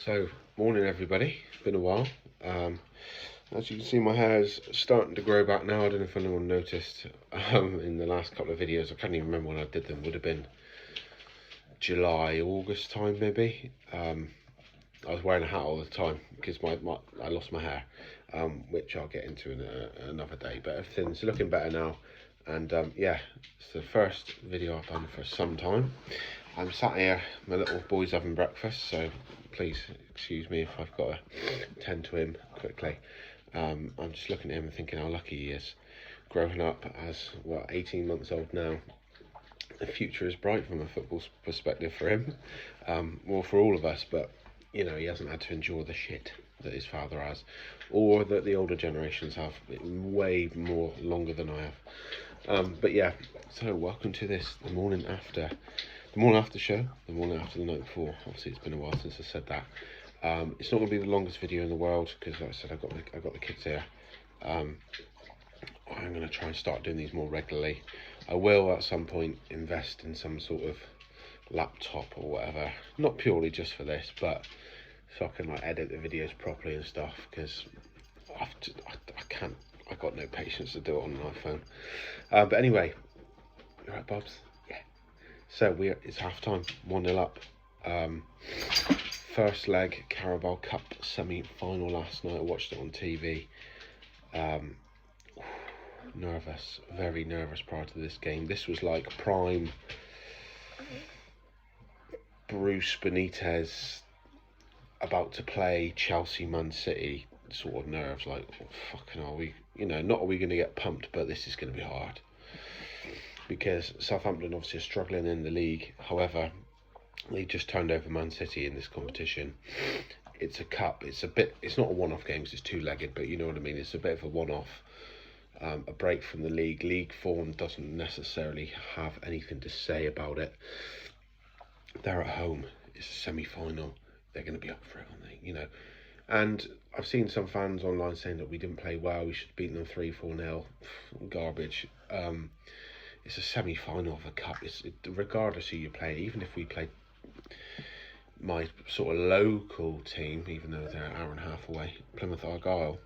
So, morning everybody, it's been a while. As you can see, my hair is starting to grow back now. I don't know if anyone noticed in the last couple of videos. I can't even remember when I did them. Would have been July, August time maybe. I was wearing a hat all the time because I lost my hair, which I'll get into in another day. But everything's looking better now. And yeah, it's the first video I've done for some time. I'm sat here, my little boy's having breakfast, so please excuse me if I've got to tend to him quickly. I'm just looking at him and thinking how lucky he is. Growing up as, 18 months old now, the future is bright from a football perspective for him. Well, for all of us, but, you know, he hasn't had to endure the shit that his father has, or that the older generations have, way more longer than I have. But yeah, so welcome to this, the morning after show, the morning after the night before. Obviously, it's been a while since I said that. It's not going to be the longest video in the world because, like I said, I've got the kids here. I'm going to try and start doing these more regularly. I will at some point invest in some sort of laptop or whatever, not purely just for this, but so I can like edit the videos properly and stuff. Because I can't. I've got no patience to do it on an iPhone. But anyway, all right, Bobs. So it's half time, 1-0 up. First leg Carabao Cup semi-final last night. I watched it on TV. Nervous, very nervous prior to this game. This was like prime Bruce Benitez about to play Chelsea Man City sort of nerves. Like, fucking are we, not are we going to get pumped, but this is going to be hard. Because Southampton obviously are struggling in the league. However, they just turned over Man City in this competition. It's a cup. It's not a one-off game because it's two-legged, but you know what I mean. It's a bit of a one-off, a break from the league. League form doesn't necessarily have anything to say about it. They're at home. It's a semi-final. They're going to be up for it, aren't they? And I've seen some fans online saying that we didn't play well. We should have beaten them 3-4-0. Garbage. It's a semi-final of a cup. Regardless who you play, even if we played my sort of local team, even though they're an hour and a half away, Plymouth Argyle,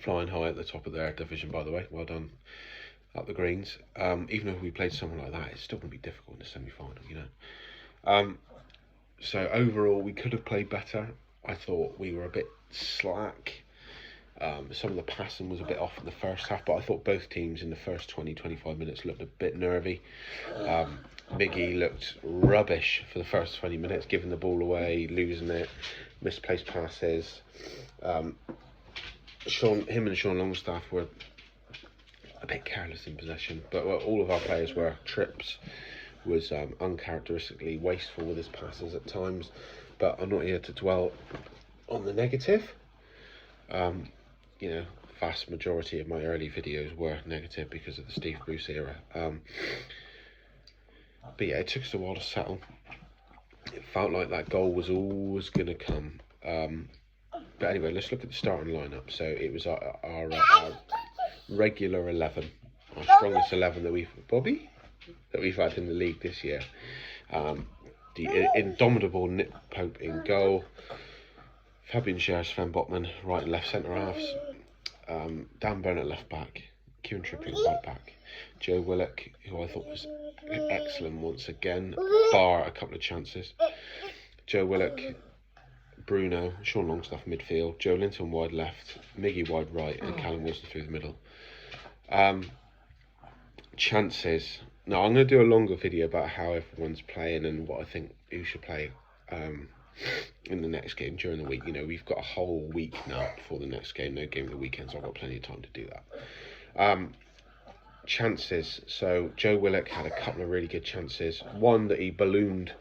flying high at the top of their division, by the way, well done up the Greens. Even if we played someone like that, it's still going to be difficult in the semi-final, So overall, we could have played better. I thought we were a bit slack. Some of the passing was a bit off in the first half, but I thought both teams in the first 20-25 minutes looked a bit nervy. Miggy looked rubbish for the first 20 minutes, giving the ball away, losing it, misplaced passes. Him and Sean Longstaff were a bit careless in possession, but all of our players were. Trips was uncharacteristically wasteful with his passes at times, but I'm not here to dwell on the negative. Vast majority of my early videos were negative because of the Steve Bruce era. But yeah, it took us a while to settle. It felt like that goal was always going to come. But anyway, let's look at the starting lineup. So it was our regular 11, our strongest 11 that we've had in the league this year. The indomitable Nick Pope in goal. Fabian Schär, Sven Botman, right and left centre halves. Dan Burn at left back. Kieran Trippier right back. Joe Willock, who I thought was excellent once again, bar a couple of chances. Joe Willock, Bruno, Sean Longstaff midfield. Joe Linton wide left. Miggy wide right, and Callum Wilson through the middle. Chances. Now I'm going to do a longer video about how everyone's playing and what I think who should play. In the next game during the week. We've got a whole week now before the next game. No game of the weekend, so I've got plenty of time to do that. Chances. So Joe Willock had a couple of really good chances. One that he ballooned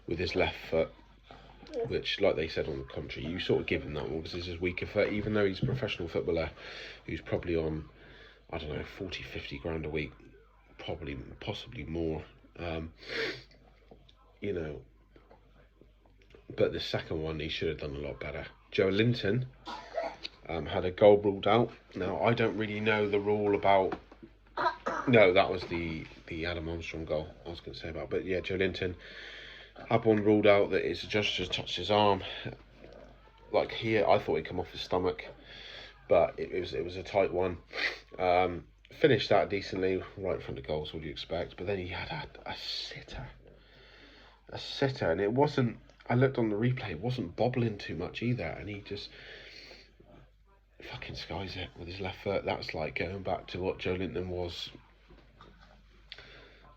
with his left foot, which, like they said on the commentary, you sort of give him that one because it's his weaker foot, even though he's a professional footballer who's probably on, 40-50 grand a week, possibly more. But the second one, he should have done a lot better. Joe Linton had a goal ruled out. Now, I don't really know the rule about... No, that was the Adam Armstrong goal I was going to say about. But yeah, Joe Linton had one ruled out that his adjuster touched his arm. like here, I thought he'd come off his stomach, but it was a tight one. Finished that decently, right in front of goals. What do you expect? But then he had a sitter, and it wasn't. I looked on the replay; it wasn't bobbling too much either, and he just fucking skies it with his left foot. That's like going back to what Joelinton was,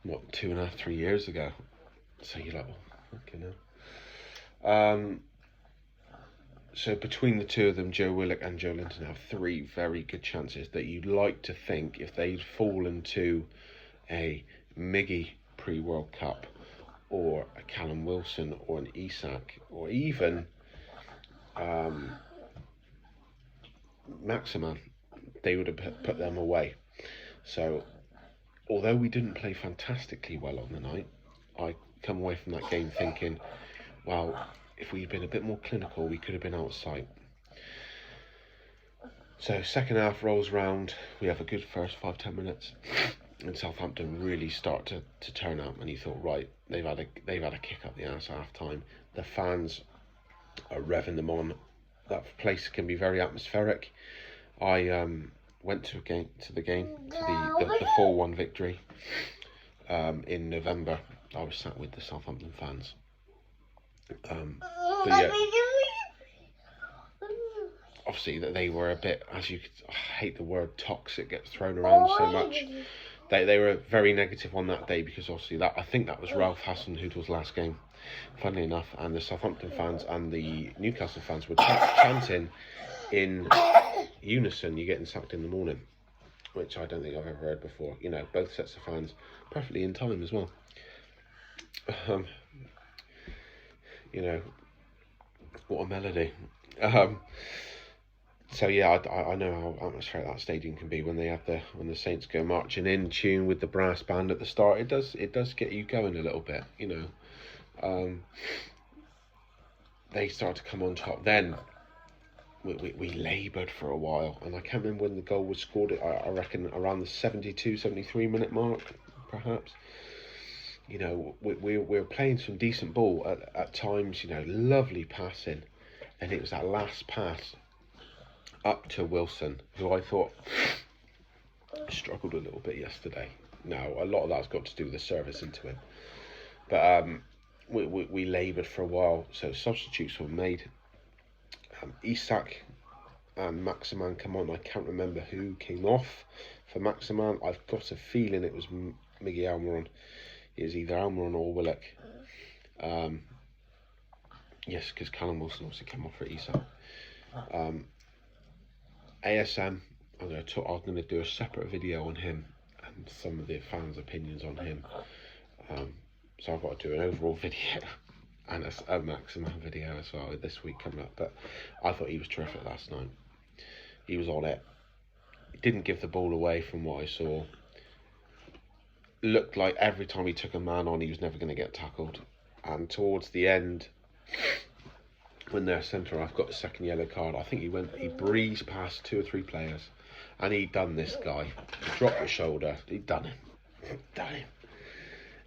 what, 2.5, 3 years ago. So you're like, oh, fucking hell. So between the two of them, Joe Willock and Joelinton have 3 very good chances that you'd like to think if they'd fallen to a Miggy pre-World Cup or a Callum Wilson or an Isak or even Maximin, they would have put them away. So although we didn't play fantastically well on the night, I come away from that game thinking, well, if we'd been a bit more clinical, we could have been outside. So second half rolls round, we have a good first 5-10 minutes, and Southampton really start to turn up, and you thought, right, they've had a kick up the arse at half time. The fans are revving them on. That place can be very atmospheric. I went to the 4-1 victory in November. I was sat with the Southampton fans. But yeah, obviously that they were a bit, as you could, I hate the word toxic, gets thrown around so much. They were very negative on that day because obviously I think that was Ralph Hasenhüttl's last game, funnily enough, and the Southampton fans and the Newcastle fans were chanting in unison, "You're getting sacked in the morning," which I don't think I've ever heard before. You know, both sets of fans perfectly in time as well. You know, what a melody. So yeah, I know how atmospheric that stadium can be when the Saints go marching in tune with the brass band at the start. It does get you going a little bit, you know. They start to come on top. Then we laboured for a while, and I can't remember when the goal was scored. I reckon around the 72, 73 minute mark, perhaps. You know, we're playing some decent ball at times. You know, lovely passing, and it was that last pass up to Wilson, who I thought struggled a little bit yesterday. Now, a lot of that's got to do with the service into him. But we laboured for a while, so substitutes were made. Isak and Maximin come on. I can't remember who came off for Maximin. I've got a feeling it was Miggy Almiron. It was either Almiron or Willock. Yes, because Callum Wilson obviously came off for Isak. ASM, I'm going to do a separate video on him and some of the fans' opinions on him. So I've got to do an overall video and a Maximin video as well this week coming up. But I thought he was terrific last night. He was on it. He didn't give the ball away from what I saw. Looked like every time he took a man on, he was never going to get tackled. And towards the end, when their centre half got a second yellow card, I think he breezed past 2 or 3 players, and he'd done this guy. He dropped the shoulder, he'd done him.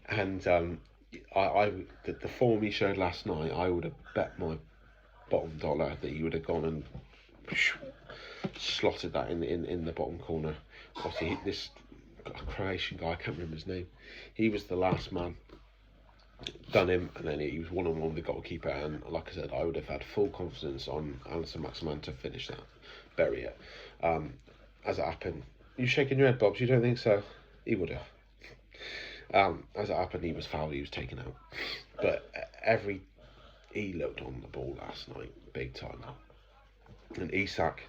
And the form he showed last night, I would have bet my bottom dollar that he would have gone and slotted that in the bottom corner. Obviously, this Croatian guy, I can't remember his name, he was the last man. Done him, and then he was 1-on-1 with the goalkeeper, and like I said, I would have had full confidence on Alison Maximin to finish that, bury it. As it happened, you shaking your head, Bobbs? You don't think so? He would have. As it happened, he was fouled, he was taken out. But he looked on the ball last night, big time. And Isak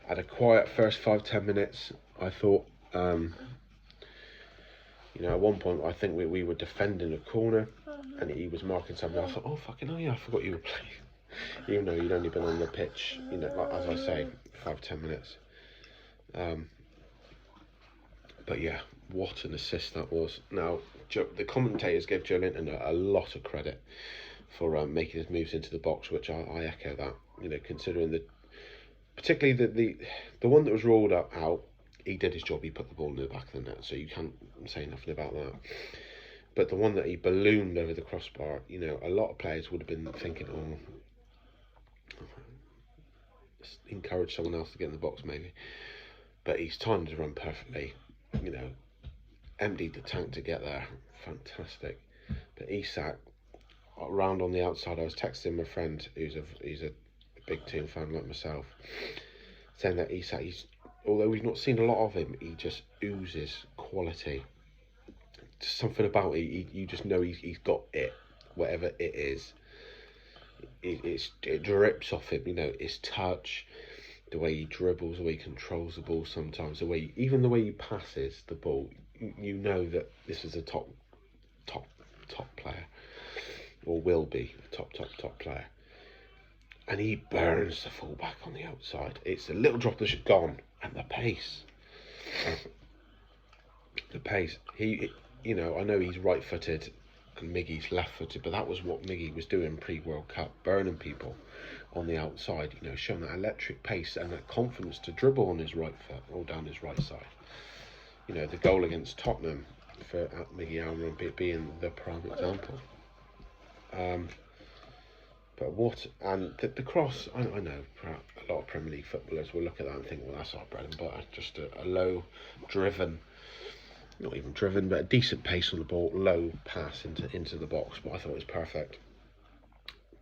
had a quiet first 5-10 minutes, I thought. You know, at one point, I think we were defending a corner, and he was marking something. I thought, oh, fucking hell, yeah, I forgot you were playing. Even though you'd only been on the pitch, you know, like, as I say, 5-10 minutes. But yeah, what an assist that was. Now, the commentators gave Joelinton a lot of credit for making his moves into the box, which I echo that. You know, considering particularly the one that was ruled out. He did his job, he put the ball in the back of the net, so you can't say nothing about that. But the one that he ballooned over the crossbar, you know, a lot of players would have been thinking, oh, encourage someone else to get in the box maybe. But he's timed his run perfectly, you know, emptied the tank to get there, fantastic. But Isak, around on the outside, I was texting my friend he's a big team fan like myself, saying that Isak, although we've not seen a lot of him, he just oozes quality. Just something about it, you just know he's got it, whatever it is. It drips off him, you know, his touch, the way he dribbles, the way he controls the ball sometimes, even the way he passes the ball, you know that this is a top player, or will be a top player. And he burns the fullback on the outside. It's a little drop that's gone, and the pace. He, you know, I know he's right-footed and Miggy's left-footed, but that was what Miggy was doing pre-World Cup, burning people on the outside, you know, showing that electric pace and that confidence to dribble on his right foot or down his right side. You know, the goal against Tottenham for Miggy Almiron being the prime example. But what, and the cross, I know a lot of Premier League footballers will look at that and think, well, that's our bread and butter, just a low driven, not even driven, but a decent pace on the ball, low pass into the box. But I thought it was perfect.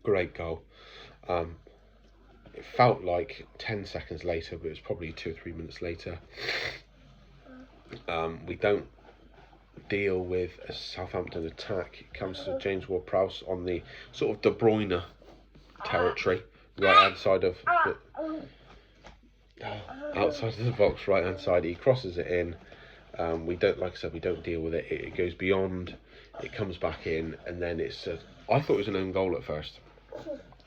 Great goal. It felt like 10 seconds later, but it was probably 2 or 3 minutes later. We don't deal with a Southampton attack. It comes to James Ward-Prowse on the sort of De Bruyne territory, right hand side of outside of the box, right hand side. He crosses it in. We don't, like I said, we don't deal with it. It goes beyond. It comes back in, and then it's. I thought it was an own goal at first,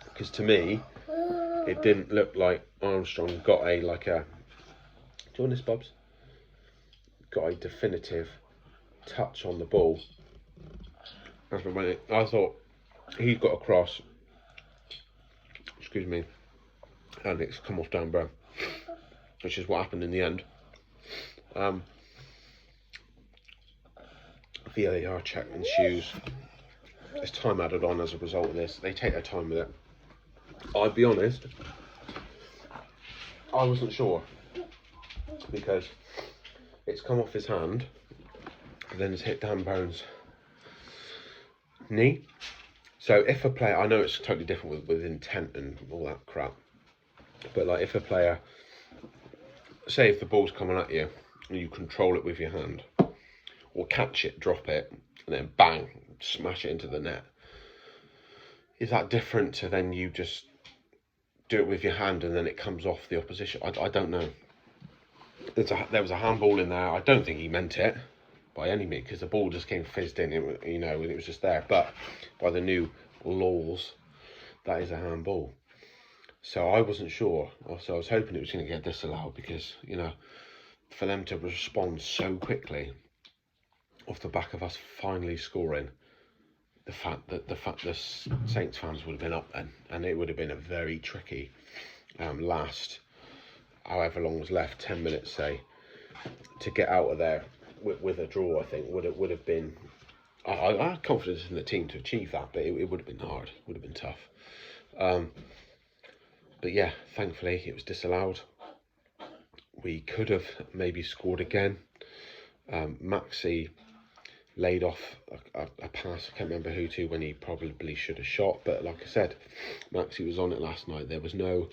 because to me, it didn't look like Armstrong got a Do you want this, Bubs? Got a definitive touch on the ball. I thought he got across. Excuse me, and it's come off Dan Burn, which is what happened in the end. VAR check ensues. There's time added on as a result of this. They take their time with it. I'll be honest, I wasn't sure, because it's come off his hand and then it's hit Dan Burns' knee. So if a player, I know it's totally different with intent and all that crap, but like if a player, say if the ball's coming at you and you control it with your hand, or catch it, drop it, and then bang, smash it into the net, is that different to then you just do it with your hand and then it comes off the opposition? I don't know. There was a handball in there. I don't think he meant it by any means, because the ball just came fizzed in, you know, and it was just there. But by the new laws, that is a handball. So I wasn't sure. So I was hoping it was going to get disallowed, because, you know, for them to respond so quickly off the back of us finally scoring, the fact that the Saints fans would have been up then, and it would have been a very tricky last however long was left, 10 minutes say, to get out of there with a draw. I think would have been. I had confidence in the team to achieve that, but it would have been hard. It would have been tough. But yeah, thankfully it was disallowed. We could have maybe scored again. Maxi laid off a pass, I can't remember who to, when he probably should have shot. But like I said, Maxi was on it last night. There was no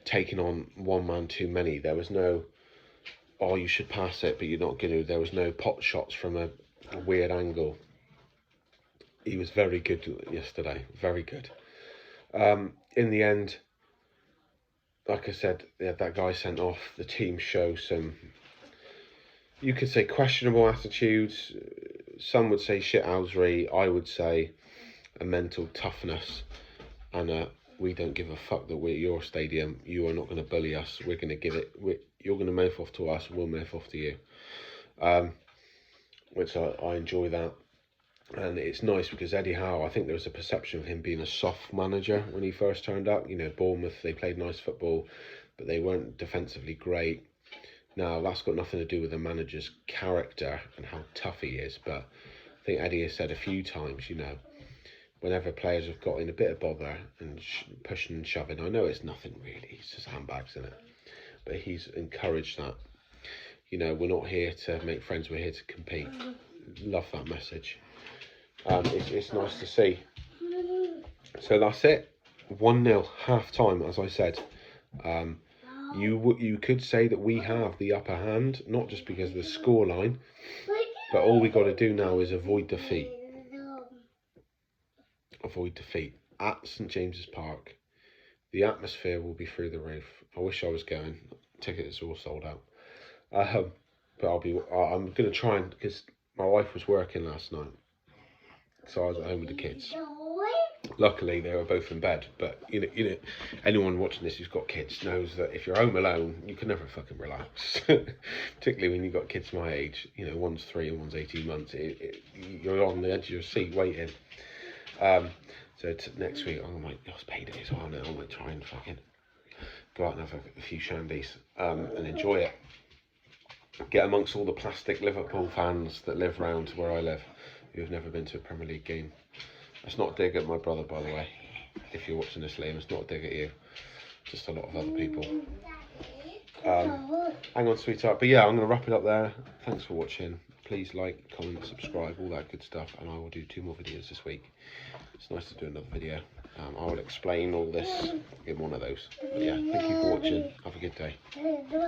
taking on one man too many. There was no, oh, you should pass it, but you're not going to. There was no pot shots from a weird angle. He was very good yesterday, very good. In the end, like I said, they had that guy sent off. The team show some, you could say, questionable attitudes. Some would say shithousery. I would say a mental toughness, and we don't give a fuck that we're your stadium. You are not going to bully us. We're going to give it. You're going to mouth off to us. We'll mouth off to you. Which I enjoy that. And it's nice because Eddie Howe, I think there was a perception of him being a soft manager when he first turned up. You know, Bournemouth, they played nice football, but they weren't defensively great. Now, that's got nothing to do with the manager's character and how tough he is. But I think Eddie has said a few times, you know, whenever players have got in a bit of bother and pushing and shoving. I know it's nothing really, it's just handbags in it, but he's encouraged that. You know, we're not here to make friends, we're here to compete. Love that message. It's nice to see. So that's it. 1-0 half time, as I said. You could say that we have the upper hand, not just because of the scoreline, but all we got to do now is avoid defeat. Avoid defeat at St James's Park. The atmosphere will be through the roof. I wish I was going. Tickets are all sold out. But I'm going to try and, because my wife was working last night, so I was at home with the kids. Luckily, they were both in bed. But you know, anyone watching this who's got kids knows that if you're home alone, you can never fucking relax. Particularly when you've got kids my age. You know, one's 3 and one's 18 months. You're on the edge of your seat waiting. So next week, it's payday as well now. I might try and fucking go out and have a few shandies and enjoy it. Get amongst all the plastic Liverpool fans that live round where I live, who have never been to a Premier League game. That's not a dig at my brother, by the way. If you're watching this, Liam, it's not a dig at you. Just a lot of other people. Hang on, sweetheart. But yeah, I'm going to wrap it up there. Thanks for watching. Please like, comment, subscribe, all that good stuff. And I will do 2 more videos this week. It's nice to do another video. I will explain all this in one of those. But yeah, thank you for watching. Have a good day.